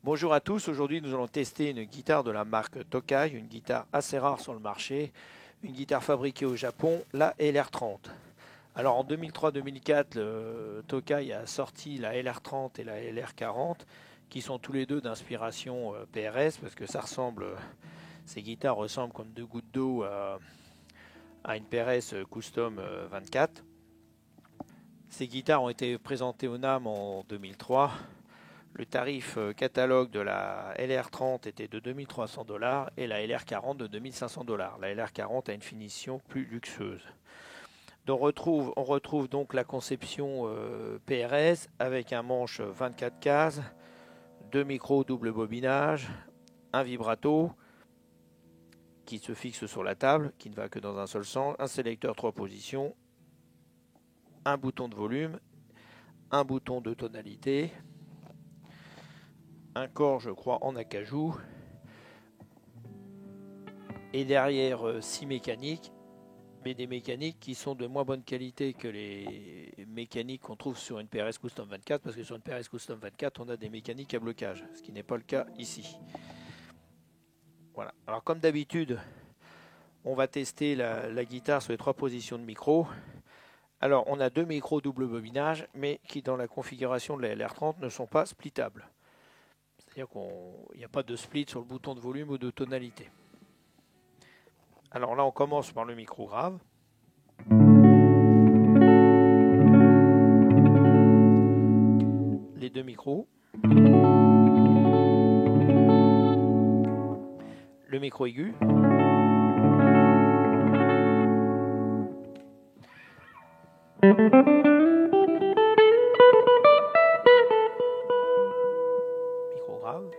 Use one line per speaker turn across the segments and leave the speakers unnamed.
Bonjour à tous, aujourd'hui nous allons tester une guitare de la marque Tokai, une guitare assez rare sur le marché, une guitare fabriquée au Japon, la LR30. Alors en 2003-2004, Tokai a sorti la LR30 et la LR40 qui sont tous les deux d'inspiration PRS parce que ces guitares ressemblent comme deux gouttes d'eau à une PRS Custom 24. Ces guitares ont été présentées au NAMM en 2003. Le tarif catalogue de la LR30 était de 2300 $ et la LR40 de 2500 $. La LR40 a une finition plus luxueuse. Donc on retrouve donc la conception PRS avec un manche 24 cases, deux micros double bobinage, un vibrato qui se fixe sur la table, qui ne va que dans un seul sens, un sélecteur 3 positions, un bouton de volume, un bouton de tonalité, un corps je crois en acajou et derrière 6 mécaniques, mais des mécaniques qui sont de moins bonne qualité que les mécaniques qu'on trouve sur une PRS Custom 24, parce que sur une PRS Custom 24 on a des mécaniques à blocage, ce qui n'est pas le cas ici. Voilà, alors comme d'habitude on va tester la guitare sur les 3 positions de micro. Alors on a deux micros double bobinage, mais qui dans la configuration de la LR30 ne sont pas splittables. C'est-à-dire qu'il n'y a pas de split sur le bouton de volume ou de tonalité. Alors là, on commence par le micro grave. Les deux micros. Le micro aigu. Micro grave.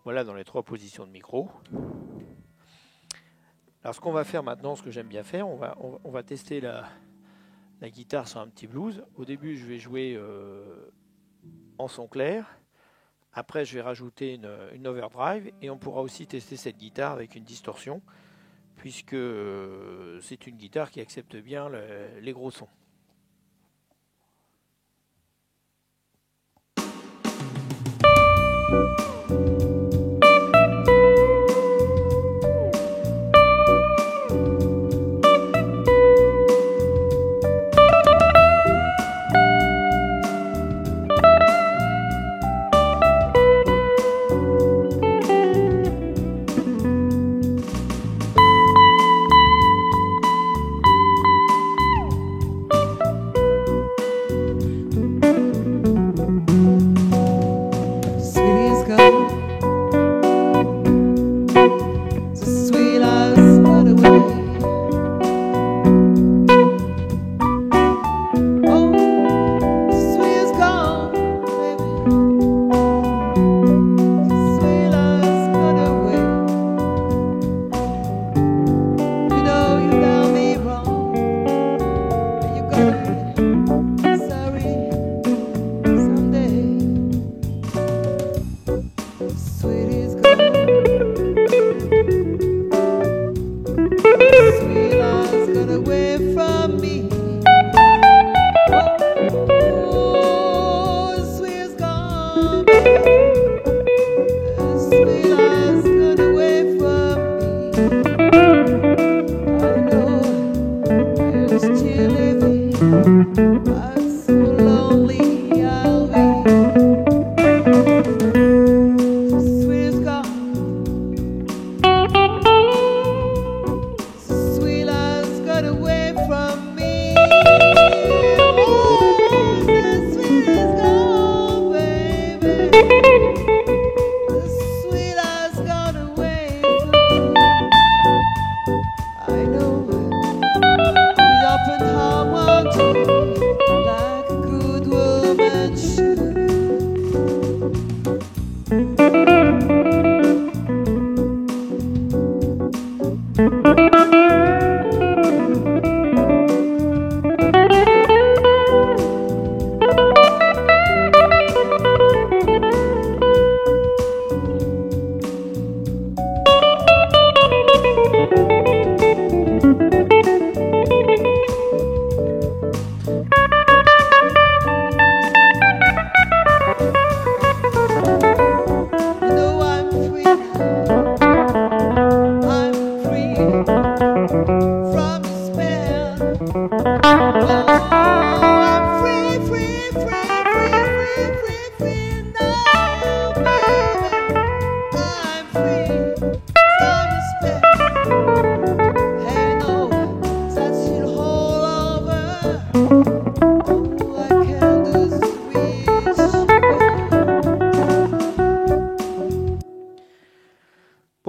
Voilà dans les 3 positions de micro. Alors ce qu'on va faire maintenant, ce que j'aime bien faire, on va tester la guitare sur un petit blues. Au début je vais jouer en son clair. Après je vais rajouter une overdrive et on pourra aussi tester cette guitare avec une distorsion puisque c'est une guitare qui accepte bien les gros sons.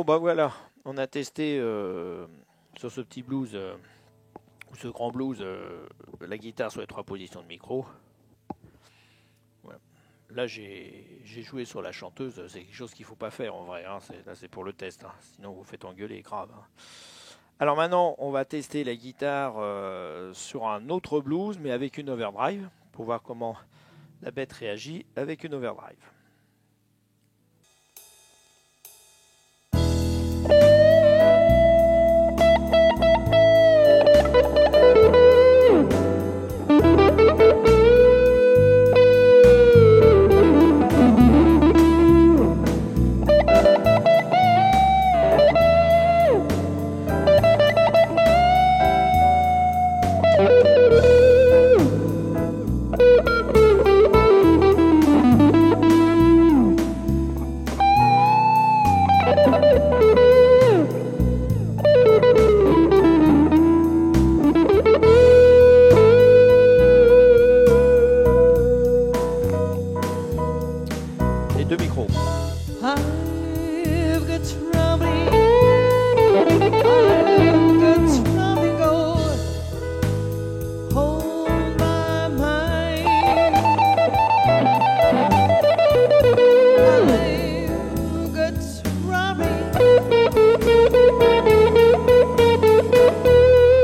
bah voilà, on a testé sur ce petit blues, ou ce grand blues, la guitare sur les 3 positions de micro. Voilà. Là, j'ai joué sur la chanteuse, c'est quelque chose qu'il ne faut pas faire en vrai, hein. Là c'est pour le test, hein. Sinon vous faites engueuler grave, hein. Alors maintenant, on va tester la guitare sur un autre blues, mais avec une overdrive, pour voir comment la bête réagit avec une overdrive. Les 2 micros.
I've got trouble. I've got trouble going. Hold my mind. I've got trouble.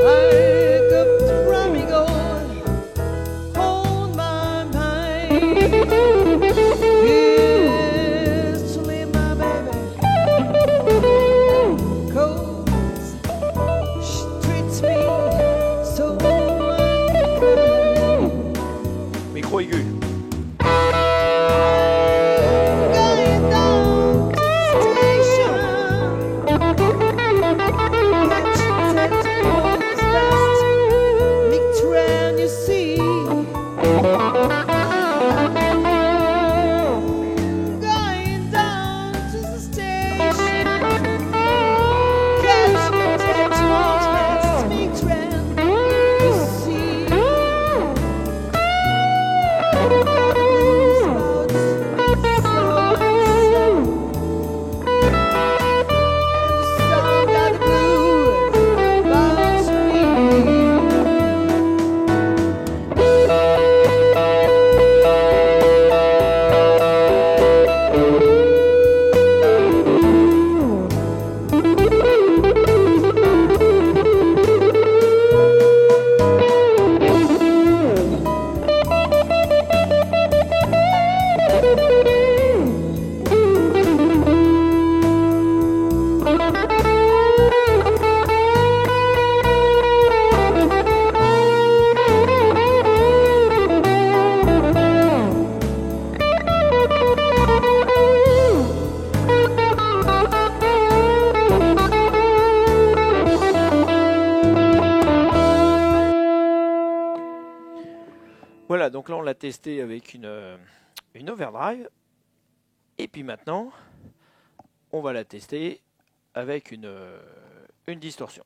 I've got trouble going. Hold my mind.
Micro aigu. Voilà, donc là on l'a testé avec une overdrive. Et puis maintenant, on va la tester avec une distorsion.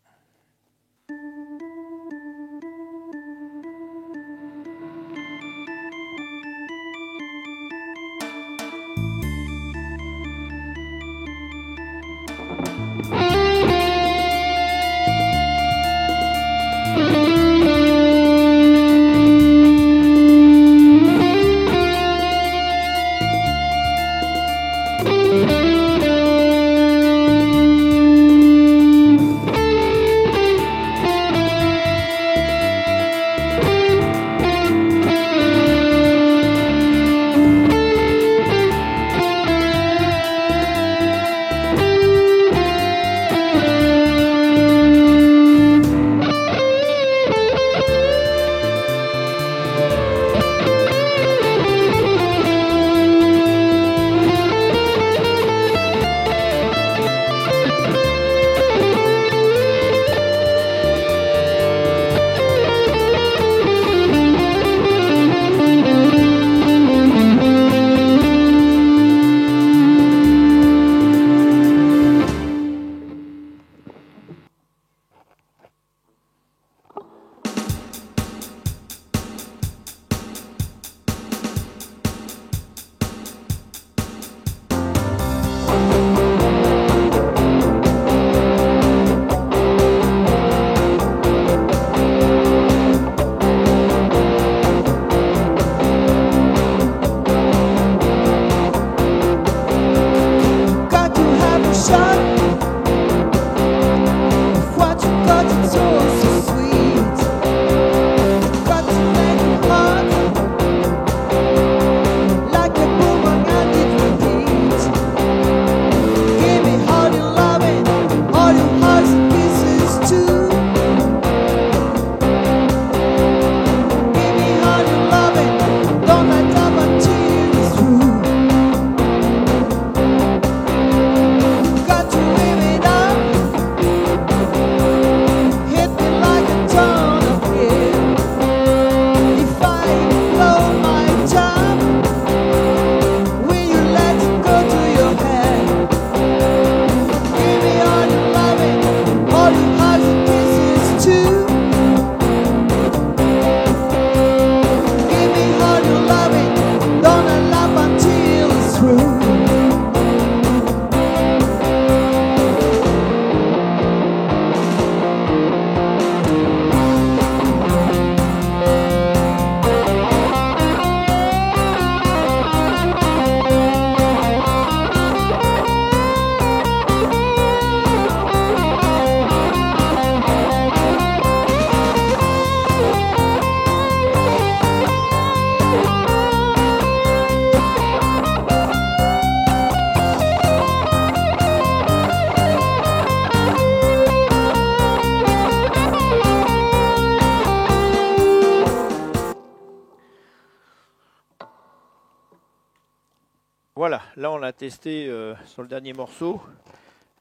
Voilà, là on l'a testé sur le dernier morceau.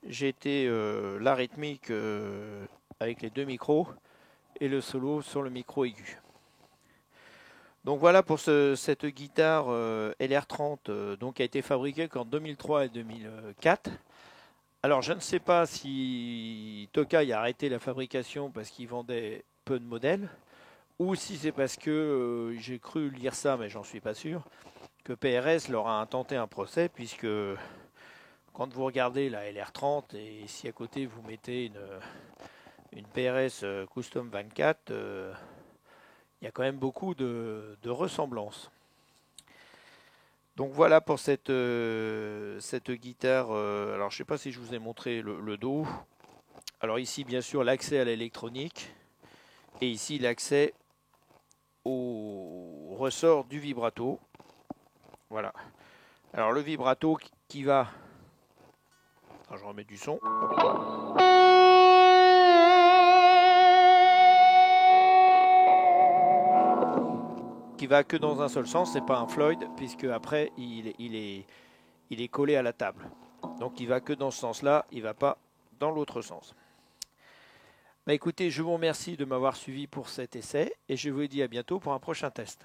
J'ai été la rythmique avec les 2 micros et le solo sur le micro aigu. Donc voilà pour cette guitare LR30 donc qui a été fabriquée qu'en 2003 et 2004. Alors je ne sais pas si Tokai a arrêté la fabrication parce qu'il vendait peu de modèles ou si c'est parce que j'ai cru lire ça mais j'en suis pas sûr que PRS leur a intenté un procès puisque quand vous regardez la LR30 et si à côté vous mettez une PRS Custom 24, il y a quand même beaucoup de ressemblances. Donc voilà pour cette guitare. Alors je ne sais pas si je vous ai montré le dos. Alors ici bien sûr l'accès à l'électronique et ici l'accès au ressort du vibrato. Voilà. Alors le vibrato qui va... Attends, je remets du son. Qui va que dans un seul sens, c'est pas un Floyd, puisque après il est collé à la table. Donc il va que dans ce sens-là, il va pas dans l'autre sens. Bah écoutez, je vous remercie de m'avoir suivi pour cet essai et je vous dis à bientôt pour un prochain test.